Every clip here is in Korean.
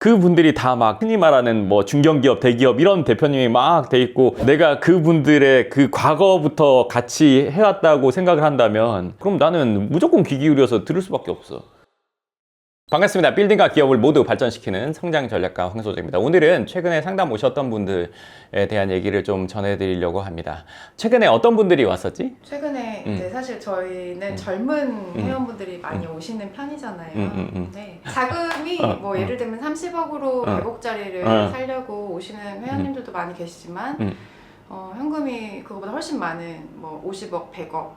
그분들이 다 막 흔히 말하는 뭐 중견기업, 대기업 이런 대표님이 막 돼 있고 내가 그분들의 그 과거부터 같이 해왔다고 생각을 한다면 그럼 나는 무조건 귀 기울여서 들을 수밖에 없어. 반갑습니다. 빌딩과 기업을 모두 발전시키는 성장 전략가 황소재입니다. 오늘은 최근에 상담 오셨던 분들에 대한 얘기를 좀 전해드리려고 합니다. 최근에 어떤 분들이 왔었지? 최근에 이제 사실 저희는 젊은 회원분들이 많이 오시는 편이잖아요. 근데 자금이 뭐 예를 들면 30억으로 100억짜리를 살려고 오시는 회원님들도 많이 계시지만 현금이 그거보다 훨씬 많은 뭐 50억, 100억,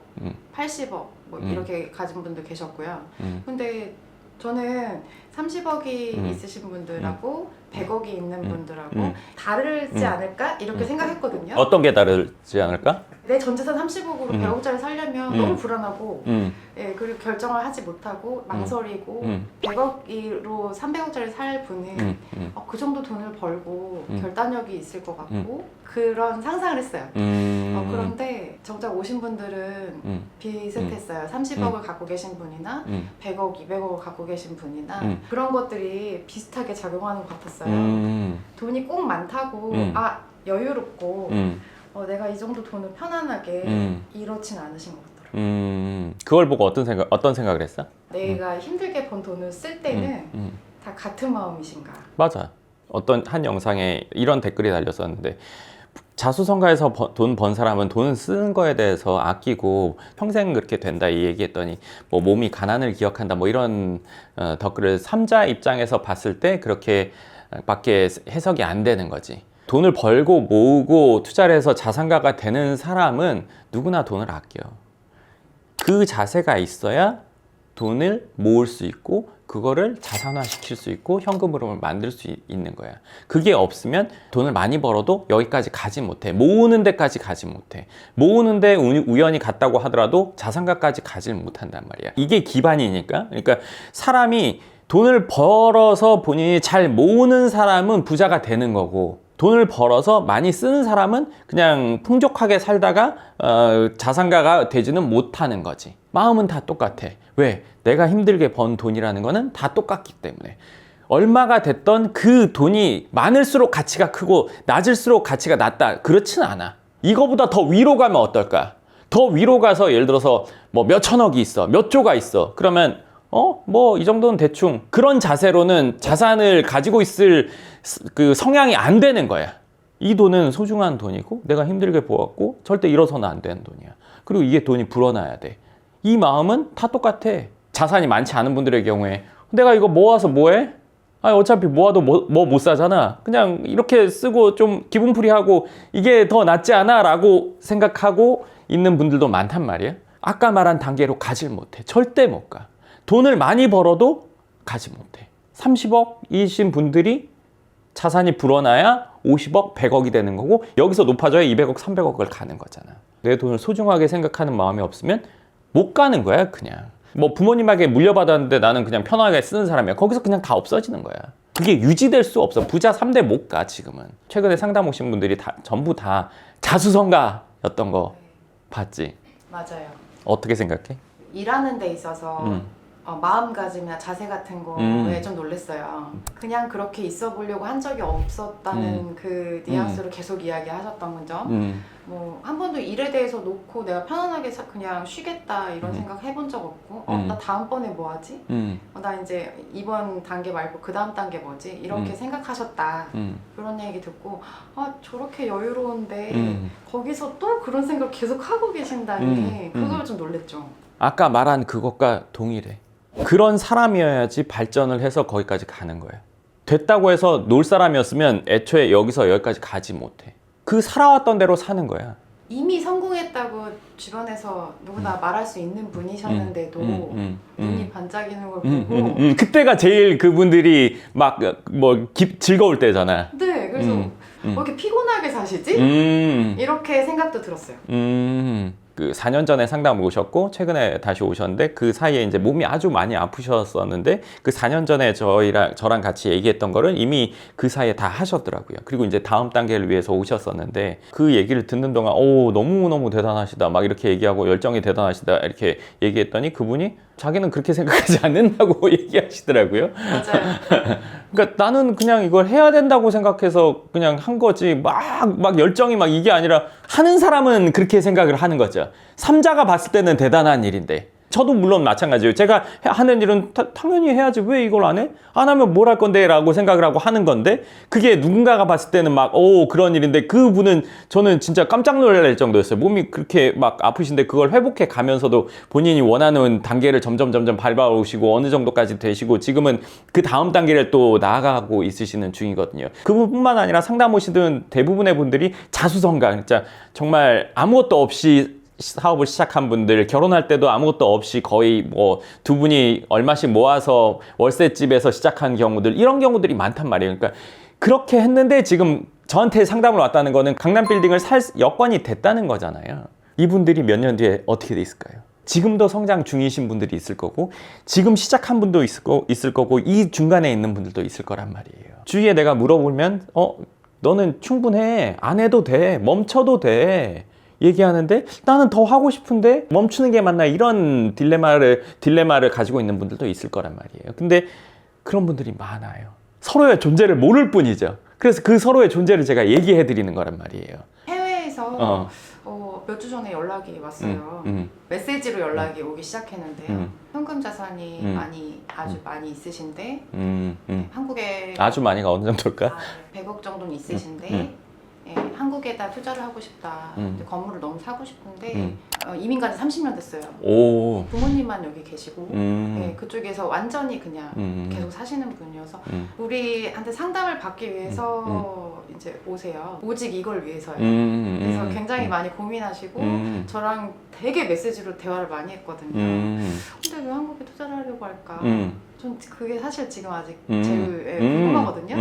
80억 뭐 이렇게 가진 분들 계셨고요. 근데 저는 30억이 있으신 분들하고 100억이 있는 분들하고 다르지 않을까? 이렇게 생각했거든요. 어떤 게 다르지 않을까? 내 전재산 30억으로 100억짜리 살려면 너무 불안하고 예, 그리고 결정을 하지 못하고 망설이고 100억으로 300억짜리 살 분은 그 정도 돈을 벌고 결단력이 있을 것 같고 그런 상상을 했어요. 그런데 정작 오신 분들은 비슷했어요. 30억을 갖고 계신 분이나 100억, 200억을 갖고 계신 분이나 그런 것들이 비슷하게 작용하는 것 같았어요. 돈이 꼭 많다고 여유롭고 내가 이 정도 돈을 편안하게 이렇진 않으신 것 같더라고요. 그걸 보고 어떤 생각을 했어? 내가 힘들게 번 돈을 쓸 때는 다 같은 마음이신가? 맞아. 어떤 한 영상에 이런 댓글이 달렸었는데 자수성가해서 돈 번 사람은 돈을 쓰는 거에 대해서 아끼고 평생 그렇게 된다 이 얘기했더니 뭐 몸이 가난을 기억한다 뭐 이런 댓글을 삼자 입장에서 봤을 때 그렇게 밖에 해석이 안 되는 거지. 돈을 벌고 모으고 투자를 해서 자산가가 되는 사람은 누구나 돈을 아껴. 그 자세가 있어야 돈을 모을 수 있고 그거를 자산화 시킬 수 있고 현금으로 만들 수 있는 거야. 그게 없으면 돈을 많이 벌어도 여기까지 가지 못해. 모으는 데까지 가지 못해. 모으는데 우연히 갔다고 하더라도 자산가까지 가지 못한단 말이야. 이게 기반이니까. 그러니까 사람이 돈을 벌어서 본인이 잘 모으는 사람은 부자가 되는 거고 돈을 벌어서 많이 쓰는 사람은 그냥 풍족하게 살다가 자산가가 되지는 못하는 거지. 마음은 다 똑같아. 왜? 내가 힘들게 번 돈이라는 거는 다 똑같기 때문에. 얼마가 됐던 그 돈이 많을수록 가치가 크고 낮을수록 가치가 낮다. 그렇진 않아. 이거보다 더 위로 가면 어떨까? 더 위로 가서 예를 들어서 뭐 몇천억이 있어. 몇 조가 있어. 그러면 뭐 이 정도는 대충 그런 자세로는 자산을 가지고 있을 그 성향이 안 되는 거야. 이 돈은 소중한 돈이고 내가 힘들게 모았고 절대 잃어서는 안 되는 돈이야. 그리고 이게 돈이 불어나야 돼. 이 마음은 다 똑같아. 자산이 많지 않은 분들의 경우에 내가 이거 모아서 뭐해? 어차피 모아도 뭐 못 사잖아. 그냥 이렇게 쓰고 좀 기분풀이하고 이게 더 낫지 않아? 라고 생각하고 있는 분들도 많단 말이야. 아까 말한 단계로 가질 못해. 절대 못 가. 돈을 많이 벌어도 가지 못해. 30억이신 분들이 자산이 불어나야 50억, 100억이 되는 거고 여기서 높아져야 200억, 300억을 가는 거잖아. 내 돈을 소중하게 생각하는 마음이 없으면 못 가는 거야, 그냥. 뭐 부모님에게 물려받았는데 나는 그냥 편하게 쓰는 사람이야. 거기서 그냥 다 없어지는 거야. 그게 유지될 수 없어. 부자 3대 못 가, 지금은. 최근에 상담 오신 분들이 전부 다 자수성가였던 거 봤지? 맞아요. 어떻게 생각해? 일하는 데 있어서 마음가짐이나 자세 같은 거에 좀 놀랐어요. 그냥 그렇게 있어 보려고 한 적이 없었다는 그 뉘앙스로 계속 이야기하셨던 점. 뭐 한 번도 일에 대해서 놓고 내가 편안하게 그냥 쉬겠다 이런 생각 해본 적 없고 나 다음번에 뭐 하지? 나 이제 이번 단계 말고 그 다음 단계 뭐지? 이렇게 생각하셨다. 그런 얘기 듣고 저렇게 여유로운데 거기서 또 그런 생각 계속 하고 계신다니 그걸 좀 놀랬죠. 아까 말한 그것과 동일해. 그런 사람이어야지 발전을 해서 거기까지 가는 거야. 됐다고 해서 놀 사람이었으면 애초에 여기서 여기까지 가지 못해. 그 살아왔던 대로 사는 거야. 이미 성공했다고 주변에서 누구나 말할 수 있는 분이셨는데도 눈이 반짝이는 걸 보고 그때가 제일 그분들이 막 뭐 즐거울 때잖아. 네, 그래서 왜 이렇게 피곤하게 사시지? 이렇게 생각도 들었어요. 그 4년 전에 상담 오셨고 최근에 다시 오셨는데 그 사이에 이제 몸이 아주 많이 아프셨었는데 그 4년 전에 저랑 같이 얘기했던 거를 이미 그 사이에 다 하셨더라고요. 그리고 이제 다음 단계를 위해서 오셨었는데 그 얘기를 듣는 동안 너무너무 대단하시다 막 이렇게 얘기하고 열정이 대단하시다 이렇게 얘기했더니 그분이 자기는 그렇게 생각하지 않는다고 얘기하시더라고요. 맞아요. 그러니까 나는 그냥 이걸 해야 된다고 생각해서 그냥 한 거지 막 열정이 막 이게 아니라 하는 사람은 그렇게 생각을 하는 거죠. 삼자가 봤을 때는 대단한 일인데 저도 물론 마찬가지예요. 제가 하는 일은 당연히 해야지 왜 이걸 안 해? 안 하면 뭘 할 건데? 라고 생각을 하고 하는 건데 그게 누군가가 봤을 때는 막 그런 일인데 그분은 저는 진짜 깜짝 놀랄 정도였어요. 몸이 그렇게 막 아프신데 그걸 회복해 가면서도 본인이 원하는 단계를 점점 밟아오시고 어느 정도까지 되시고 지금은 그 다음 단계를 또 나아가고 있으시는 중이거든요. 그분뿐만 아니라 상담 오시던 대부분의 분들이 자수성가 진짜 정말 아무것도 없이 사업을 시작한 분들, 결혼할 때도 아무것도 없이 거의 뭐 두 분이 얼마씩 모아서 월세집에서 시작한 경우들, 이런 경우들이 많단 말이에요. 그러니까 그렇게 했는데 지금 저한테 상담을 왔다는 거는 강남 빌딩을 살 여건이 됐다는 거잖아요. 이분들이 몇 년 뒤에 어떻게 돼 있을까요? 지금도 성장 중이신 분들이 있을 거고 지금 시작한 분도 있을 거고 이 중간에 있는 분들도 있을 거란 말이에요. 주위에 내가 물어보면 너는 충분해, 안 해도 돼, 멈춰도 돼 얘기하는데 나는 더 하고 싶은데 멈추는 게 맞나, 이런 딜레마를 가지고 있는 분들도 있을 거란 말이에요. 근데 그런 분들이 많아요. 서로의 존재를 모를 뿐이죠. 그래서 그 서로의 존재를 제가 얘기해 드리는 거란 말이에요. 해외에서 몇 주 전에 연락이 왔어요. 메시지로 연락이 오기 시작했는데요. 현금 자산이 아주 많이 있으신데 한국에 아주 많이가 어느 정도일까? 100억 정도는 있으신데 예, 한국에다 투자를 하고 싶다. 건물을 너무 사고 싶은데 이민 간지 30년 됐어요. 오. 부모님만 여기 계시고 예, 그쪽에서 완전히 그냥 계속 사시는 분이어서 우리한테 상담을 받기 위해서 이제 오세요. 오직 이걸 위해서요. 그래서 굉장히 많이 고민하시고 저랑 되게 메시지로 대화를 많이 했거든요. 근데 왜 한국에 투자를 하려고 할까? 전 그게 사실 지금 아직 제일 궁금하거든요.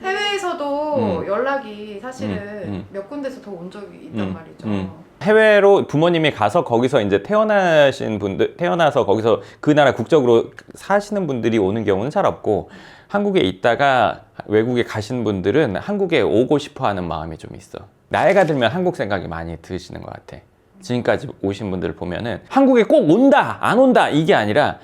해외에서도 연락이 사실은 몇 군데서 더 온 적이 있단 말이죠. 해외로 부모님이 가서 거기서 이제 태어나서 거기서 그 나라 국적으로 사시는 분들이 오는 경우는 잘 없고, 한국에 있다가 외국에 가신 분들은 한국에 오고 싶어 하는 마음이 좀 있어. 나이가 들면 한국 생각이 많이 드시는 것 같아. 지금까지 오신 분들 보면은 한국에 꼭 온다, 안 온다 이게 아니라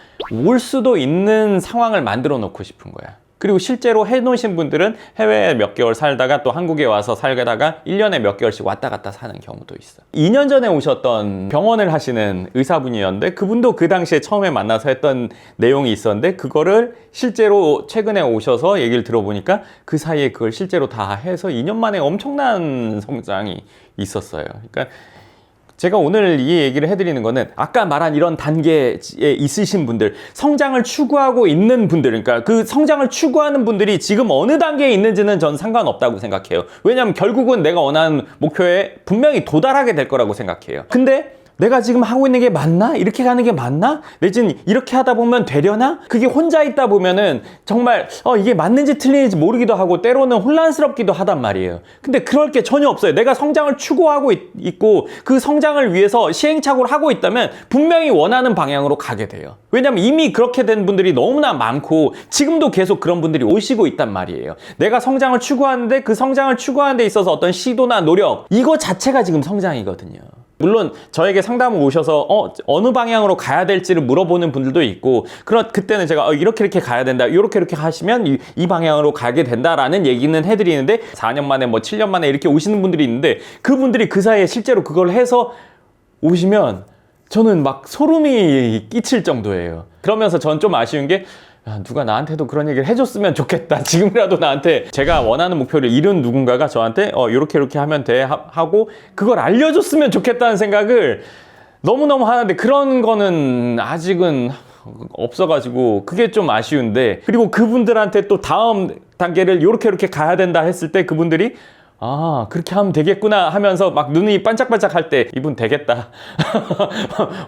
올 수도 있는 상황을 만들어 놓고 싶은 거야. 그리고 실제로 해놓으신 분들은 해외에 몇 개월 살다가 또 한국에 와서 살다가 1년에 몇 개월씩 왔다 갔다 사는 경우도 있어. 2년 전에 오셨던 병원을 하시는 의사분이었는데 그분도 그 당시에 처음에 만나서 했던 내용이 있었는데 그거를 실제로 최근에 오셔서 얘기를 들어보니까 그 사이에 그걸 실제로 다 해서 2년 만에 엄청난 성장이 있었어요. 그러니까 제가 오늘 이 얘기를 해드리는 거는 아까 말한 이런 단계에 있으신 분들, 성장을 추구하고 있는 분들, 그러니까 그 성장을 추구하는 분들이 지금 어느 단계에 있는지는 전 상관없다고 생각해요. 왜냐하면 결국은 내가 원하는 목표에 분명히 도달하게 될 거라고 생각해요. 근데 내가 지금 하고 있는 게 맞나? 이렇게 가는 게 맞나? 내지는 이렇게 하다 보면 되려나? 그게 혼자 있다 보면은 정말 이게 맞는지 틀리는지 모르기도 하고 때로는 혼란스럽기도 하단 말이에요. 근데 그럴 게 전혀 없어요. 내가 성장을 추구하고 있고 그 성장을 위해서 시행착오를 하고 있다면 분명히 원하는 방향으로 가게 돼요. 왜냐면 이미 그렇게 된 분들이 너무나 많고 지금도 계속 그런 분들이 오시고 있단 말이에요. 내가 성장을 추구하는데 그 성장을 추구하는 데 있어서 어떤 시도나 노력, 이거 자체가 지금 성장이거든요. 물론 저에게 상담을 오셔서 어느 방향으로 가야 될지를 물어보는 분들도 있고, 그때는 제가 이렇게 가야 된다, 이렇게 하시면 이 방향으로 가게 된다라는 얘기는 해드리는데 4년 만에 7년 만에 이렇게 오시는 분들이 있는데 그분들이 그 사이에 실제로 그걸 해서 오시면 저는 막 소름이 끼칠 정도예요. 그러면서 전 좀 아쉬운 게 누가 나한테도 그런 얘기를 해줬으면 좋겠다. 지금이라도 나한테 제가 원하는 목표를 이룬 누군가가 저한테 이렇게 하면 돼 하고 그걸 알려줬으면 좋겠다는 생각을 너무너무 하는데 그런 거는 아직은 없어가지고 그게 좀 아쉬운데, 그리고 그분들한테 또 다음 단계를 이렇게 가야 된다 했을 때 그분들이 그렇게 하면 되겠구나 하면서 막 눈이 반짝반짝 할 때 이분 되겠다.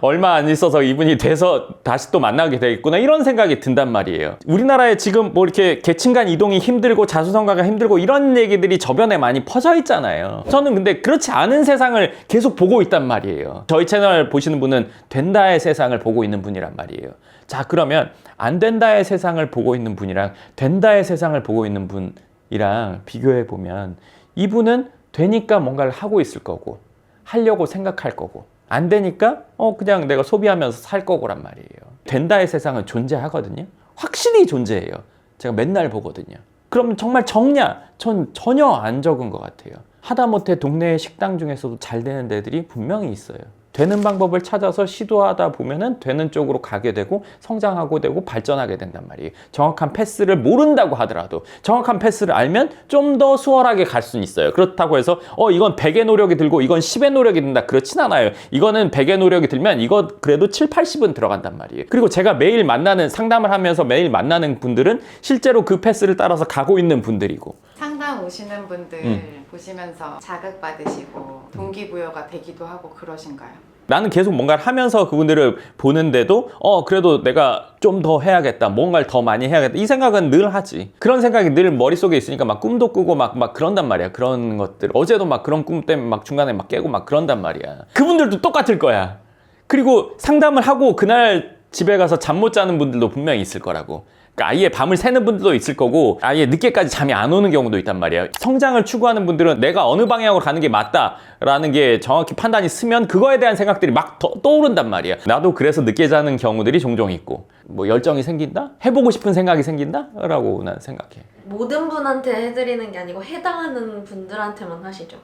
얼마 안 있어서 이분이 돼서 다시 또 만나게 되겠구나, 이런 생각이 든단 말이에요. 우리나라에 지금 이렇게 계층 간 이동이 힘들고 자수성가가 힘들고 이런 얘기들이 저변에 많이 퍼져 있잖아요. 저는 근데 그렇지 않은 세상을 계속 보고 있단 말이에요. 저희 채널 보시는 분은 된다의 세상을 보고 있는 분이란 말이에요. 자, 그러면 안 된다의 세상을 보고 있는 분이랑 된다의 세상을 보고 있는 분이랑 비교해 보면 이분은 되니까 뭔가를 하고 있을 거고 하려고 생각할 거고, 안 되니까 그냥 내가 소비하면서 살 거고란 말이에요. 된다의 세상은 존재하거든요. 확실히 존재해요. 제가 맨날 보거든요. 그럼 정말 적냐? 전 전혀 안 적은 것 같아요. 하다못해 동네 식당 중에서도 잘 되는 데들이 분명히 있어요. 되는 방법을 찾아서 시도하다 보면은 되는 쪽으로 가게 되고 성장하고 되고 발전하게 된단 말이에요. 정확한 패스를 모른다고 하더라도 정확한 패스를 알면 좀 더 수월하게 갈 수는 있어요. 그렇다고 해서 이건 100의 노력이 들고 이건 10의 노력이 든다. 그렇진 않아요. 이거는 100의 노력이 들면 이거 그래도 7, 80은 들어간단 말이에요. 그리고 제가 매일 만나는 상담을 하면서 매일 만나는 분들은 실제로 그 패스를 따라서 가고 있는 분들이고 상담 오시는 분들 보시면서 자극받으시고 동기부여가 되기도 하고 그러신가요? 나는 계속 뭔가를 하면서 그분들을 보는데도 그래도 내가 좀 더 해야겠다, 뭔가를 더 많이 해야겠다 이 생각은 늘 하지. 그런 생각이 늘 머릿속에 있으니까 막 꿈도 꾸고 막 그런단 말이야. 그런 것들 어제도 막 그런 꿈 때문에 막 중간에 막 깨고 막 그런단 말이야. 그분들도 똑같을 거야. 그리고 상담을 하고 그날 집에 가서 잠 못 자는 분들도 분명히 있을 거라고. 그러니까 아예 밤을 새는 분들도 있을 거고 아예 늦게까지 잠이 안 오는 경우도 있단 말이야. 성장을 추구하는 분들은 내가 어느 방향으로 가는 게 맞다라는 게 정확히 판단이 쓰면 그거에 대한 생각들이 막 떠오른단 말이야. 나도 그래서 늦게 자는 경우들이 종종 있고 뭐 열정이 생긴다? 해보고 싶은 생각이 생긴다? 라고 난 생각해. 모든 분한테 해드리는 게 아니고 해당하는 분들한테만 하시죠?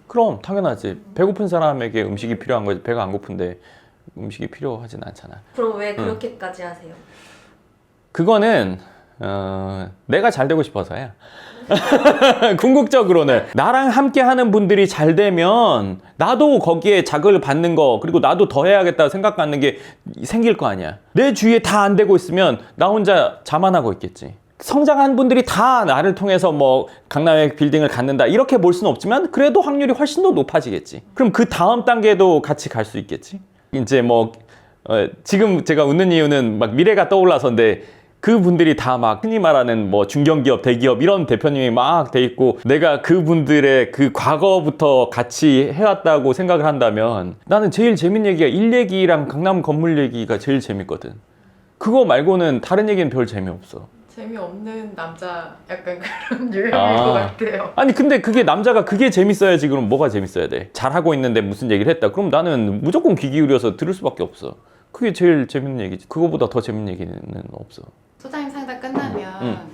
그럼 당연하지. 배고픈 사람에게 음식이 필요한 거지. 배가 안 고픈데 음식이 필요하진 않잖아. 그럼 왜 그렇게까지 하세요? 그거는 내가 잘 되고 싶어서야. 궁극적으로는 나랑 함께 하는 분들이 잘 되면 나도 거기에 자극을 받는 거 그리고 나도 더 해야겠다 생각 갖는 게 생길 거 아니야. 내 주위에 다 안 되고 있으면 나 혼자 자만하고 있겠지. 성장한 분들이 다 나를 통해서 뭐 강남의 빌딩을 갖는다 이렇게 볼 수는 없지만 그래도 확률이 훨씬 더 높아지겠지. 그럼 그 다음 단계도 같이 갈 수 있겠지. 이제 뭐 지금 제가 웃는 이유는 막 미래가 떠올라서인데 그분들이 다 막 흔히 말하는 뭐 중견기업, 대기업 이런 대표님이 막 돼 있고 내가 그분들의 그 과거부터 같이 해왔다고 생각을 한다면 나는 제일 재밌는 얘기가 일 얘기랑 강남 건물 얘기가 제일 재밌거든. 그거 말고는 다른 얘기는 별 재미없어. 재미없는 남자 약간 그런 유형일 것 같아요. 아니 근데 그게 남자가 그게 재밌어야지. 그럼 뭐가 재밌어야 돼? 잘하고 있는데 무슨 얘기를 했다. 그럼 나는 무조건 귀 기울여서 들을 수밖에 없어. 그게 제일 재밌는 얘기지. 그거보다 더 재밌는 얘기는 없어. 소장님 상담 끝나면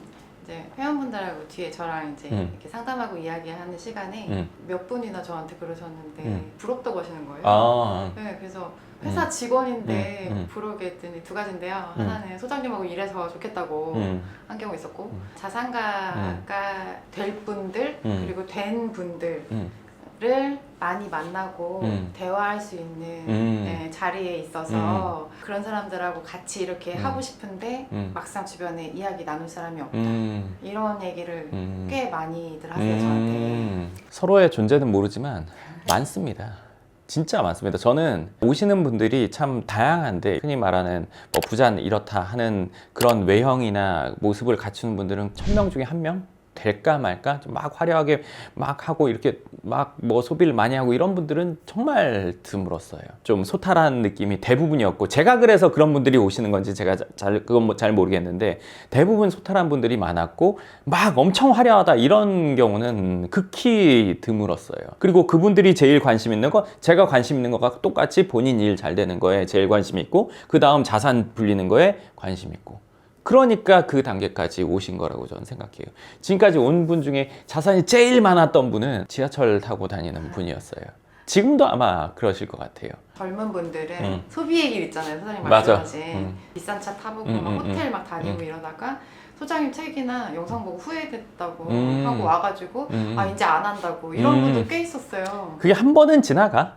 이제 회원분들하고 뒤에 저랑 이제 이렇게 상담하고 이야기하는 시간에 몇 분이나 저한테 그러셨는데 부럽다고 하시는 거예요. 네, 그래서 회사 직원인데 부르게 했더니 두 가지인데요. 하나는 소장님하고 일해서 좋겠다고 한 경우 있었고 자산가가 될 분들 그리고 된 분들을 많이 만나고 대화할 수 있는 자리에 있어서 그런 사람들하고 같이 이렇게 하고 싶은데 막상 주변에 이야기 나눌 사람이 없다. 이런 얘기를 꽤 많이들 하세요, 저한테. 서로의 존재는 모르지만 많습니다. 진짜 많습니다. 저는 오시는 분들이 참 다양한데 흔히 말하는 뭐 부자는 이렇다 하는 그런 외형이나 모습을 갖추는 분들은 1000명 중에 1명? 될까 말까 좀 막 화려하게 막 하고 이렇게 막 뭐 소비를 많이 하고 이런 분들은 정말 드물었어요. 좀 소탈한 느낌이 대부분이었고 제가 그래서 그런 분들이 오시는 건지 제가 그건 뭐 잘 모르겠는데 대부분 소탈한 분들이 많았고 막 엄청 화려하다 이런 경우는 극히 드물었어요. 그리고 그분들이 제일 관심 있는 거 제가 관심 있는 거가 똑같이 본인 일 잘 되는 거에 제일 관심 있고 그 다음 자산 불리는 거에 관심 있고 그러니까 그 단계까지 오신 거라고 저는 생각해요. 지금까지 온 분 중에 자산이 제일 많았던 분은 지하철 타고 다니는 분이었어요. 지금도 아마 그러실 것 같아요. 젊은 분들은 소비의 길 있잖아요. 소장님 맞아. 말씀하신 비싼 차 타보고 막 호텔 막 다니고 이러다가 소장님 책이나 영상 보고 후회됐다고 하고 와가지고 아 이제 안 한다고 이런 분들 꽤 있었어요. 그게 한 번은 지나가.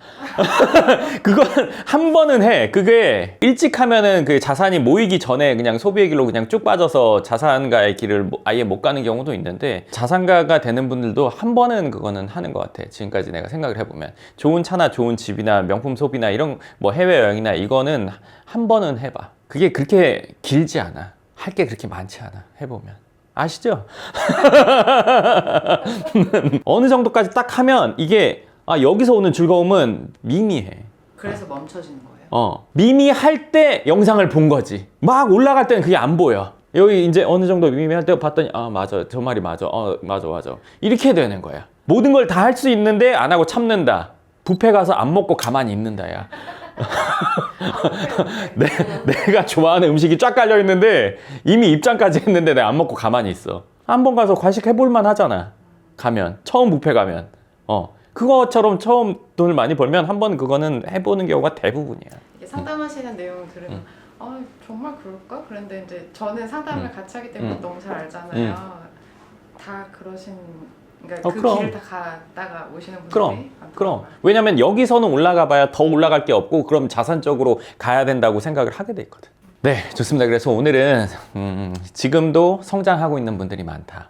그건 한 번은 해. 그게 일찍 하면은 그 자산이 모이기 전에 그냥 소비의 길로 그냥 쭉 빠져서 자산가의 길을 아예 못 가는 경우도 있는데 자산가가 되는 분들도 한 번은 그거는 하는 것 같아. 지금까지 내가 생각을 해보면 좋은 차나 좋은 집이나 명품 소비나 이런 뭐 해외여행이나 이거는 한 번은 해봐. 그게 그렇게 길지 않아. 할 게 그렇게 많지 않아. 해보면 아시죠? 어느 정도까지 딱 하면 이게 여기서 오는 즐거움은 미미해. 그래서 멈춰지는 거예요? 미미할 때 영상을 본 거지. 막 올라갈 때는 그게 안 보여. 여기 이제 어느 정도 미미할 때 봤더니 맞아 저 말이 맞아. 맞아 이렇게 되는 거야. 모든 걸 다 할 수 있는데 안 하고 참는다. 뷔페 가서 안 먹고 가만히 있는다 야. 내가 좋아하는 음식이 쫙 깔려 있는데 이미 입장까지 했는데 내가 안 먹고 가만히 있어. 한번 가서 과식 해볼만 하잖아. 가면 처음 뷔페 가면 그거처럼 처음 돈을 많이 벌면 한번 그거는 해보는 경우가 대부분이야. 이게 상담하시는 내용을 들으면 아 정말 그럴까? 그런데 이제 저는 상담을 같이 하기 때문에 너무 잘 알잖아요. 다 그러신 그러니까 그 그럼. 길을 다 갔다가 오시는 분들이 그럼 많더라고요. 왜냐면 여기서는 올라가 봐야 더 올라갈 게 없고 그럼 자산적으로 가야 된다고 생각을 하게 돼 있거든. 네, 좋습니다. 그래서 오늘은 지금도 성장하고 있는 분들이 많다.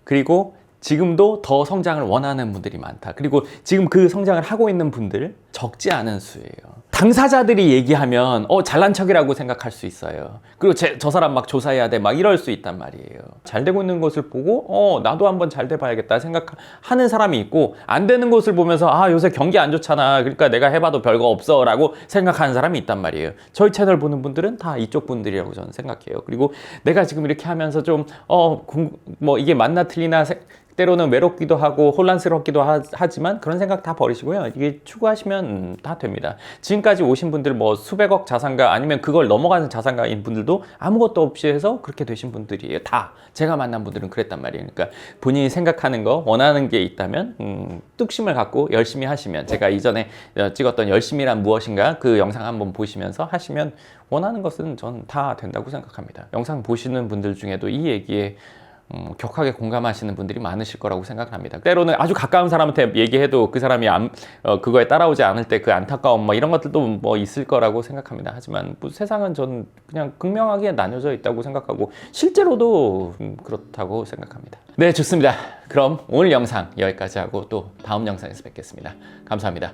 그리고 지금도 더 성장을 원하는 분들이 많다. 그리고 지금 그 성장을 하고 있는 분들 적지 않은 수예요. 당사자들이 얘기하면 잘난 척이라고 생각할 수 있어요. 그리고 저 사람 막 조사해야 돼 막 이럴 수 있단 말이에요. 잘 되고 있는 것을 보고 나도 한번 잘 돼봐야겠다 생각하는 사람이 있고, 안 되는 것을 보면서 요새 경기 안 좋잖아 그러니까 내가 해봐도 별거 없어 라고 생각하는 사람이 있단 말이에요. 저희 채널 보는 분들은 다 이쪽 분들이라고 저는 생각해요. 그리고 내가 지금 이렇게 하면서 좀 이게 맞나 틀리나 때로는 외롭기도 하고 혼란스럽기도 하지만 그런 생각 다 버리시고요. 이게 추구하시면 다 됩니다. 지금까지 오신 분들 수백억 자산가 아니면 그걸 넘어가는 자산가인 분들도 아무것도 없이 해서 그렇게 되신 분들이에요. 다 제가 만난 분들은 그랬단 말이에요. 그러니까 본인이 생각하는 거 원하는 게 있다면 뚝심을 갖고 열심히 하시면, 제가 이전에 찍었던 열심히란 무엇인가 그 영상 한번 보시면서 하시면 원하는 것은 전 다 된다고 생각합니다. 영상 보시는 분들 중에도 이 얘기에 격하게 공감하시는 분들이 많으실 거라고 생각합니다. 때로는 아주 가까운 사람한테 얘기해도 그 사람이 그거에 따라오지 않을 때 그 안타까움 이런 것들도 있을 거라고 생각합니다. 하지만 세상은 저는 그냥 극명하게 나뉘어져 있다고 생각하고 실제로도 그렇다고 생각합니다. 네, 좋습니다. 그럼 오늘 영상 여기까지 하고 또 다음 영상에서 뵙겠습니다. 감사합니다.